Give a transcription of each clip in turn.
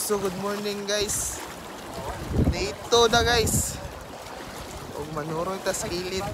So good morning guys. Dito na guys. Og manurong ta sa kilid.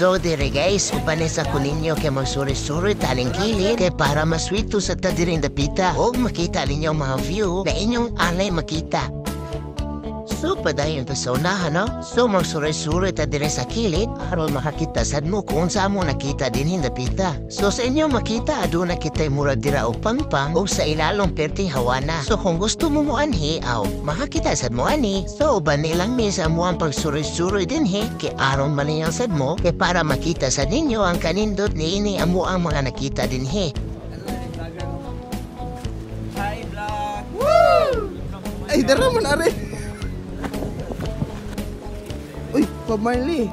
So dire guys, upanesa ko ninyo kay magsuri-suri taling kilid kay para maswito sa tadiring dapita o makita ninyo mga view na inyong alay makita. So padayon to sa unahan no? So magsuri-suri ta dire sa kilid aron makakita sad mo kung saan mo nakita din dapita. So sa inyo makita aduna kita'y murag dira o pangpang o sa ilalong perting hawana. So kung gusto mo anhi aw makakita sad mo ani. So uban nilang misa mo ang pagsuri-suri din kay aron maniyang sad mo kay para makita sa ninyo ang kanindot ni ini amo ang mga nakita din Hi vlog. Woo! Ay dara man are. Uy, Bob Marley.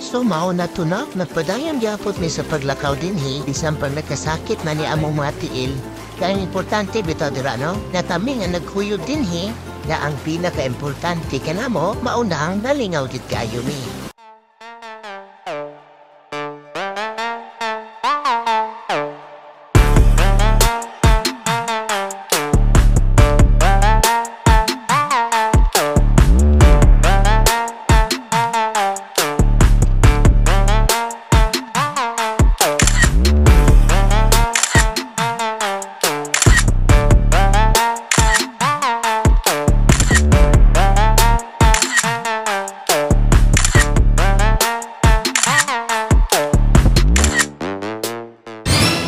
So mao na tunak, nagpadayang gyapot mi sa paglakaw din bisan pag nagkasakit na ni among mga tiil. Kaya ang importante bitaw dira no, na kami nga naghuyod din na ang pinaka-importante kanamo maunang nalingaw gid kayo mi.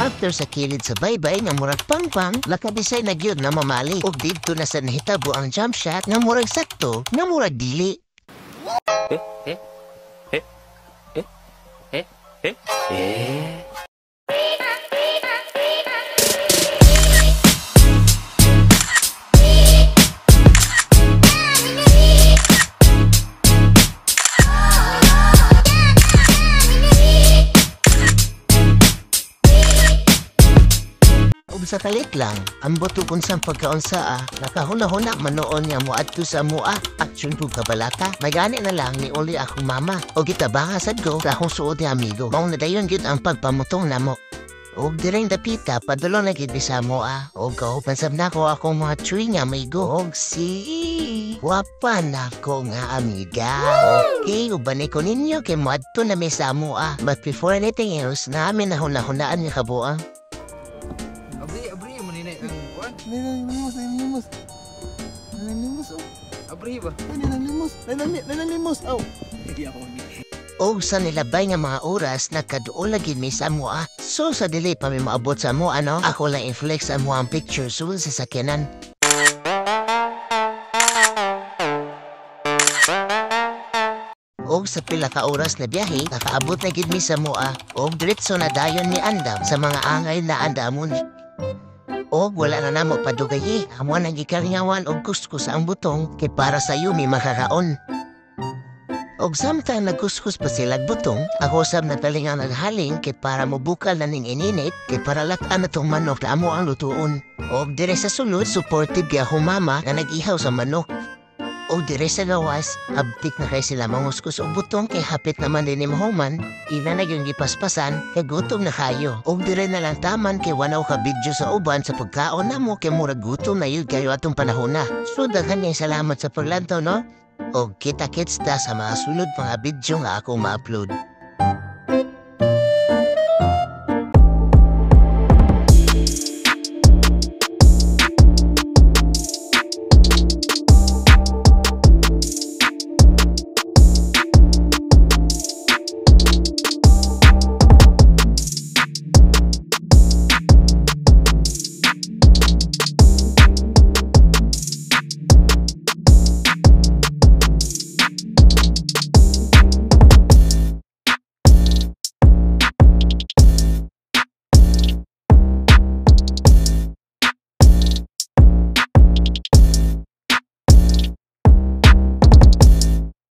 After sa kilid sa baybay nga murag pangpang, lakadisay na gyud na mamali ug didto na sa nahitabo ang jump shot nga murag sakto nga murag dili. Sa kalit lang, ang boto kung saan pagkaunsaa, nakahuna-huna manoon niya mo adto sa mua, action po kabalaka, magani na lang ni uli akong mama, o kita baka sad ko sa akong suod ni amigo, maong nadayon yun ang pagpamutong namo. O direng dapita, padalo na gid sa mua, o kaupansab na ko akong mga chuy nga amigo, o si wapa na ko nga amiga. Okay, ubanay ko ninyo kay mo adto na may sa mua, but before anything else, namin nahuna-hunaan niya kabuang. Nanalimos, abri ba? Nanalimos, aw. O sa nilabay nga mga oras, nagkaduol lagi mi sa mua. So sa dili pa mi maabot sa mua, no? Ako lang i-flex ang mua ang picture sul sa sakyanan. O sa pila ka oras na biyahe, nakaabot na gid mi sa mua. O diretso na dayon ni andam sa mga angay na andamon. O wala na namo padugayi, amo nang gikaringawan og kuskus ang butong kay para sa yumi makakaon. Og samtang nagkuskus pa sila butong, ako sab natalingan naghaling kay para mobukal na ning ininit kay para latan na tong manok na amo ang lutuon. Og dire sa sulod, supportive kay akong mama na nag-ihaw sa manok. O dire sa gawas, abtik na kay sila manguskus og butong kay hapit naman din imhuman, ila na yung gipaspasan kay gutom na kayo. O dire na lang taman kay wanaw ka video sa uban sa pagkaon na mo kay murag gutom na yun kayo atong panahon na. So daghan niya salamat sa paglantaw no? O kita-kits ta sa mga sulod mga video nga ako ma-upload.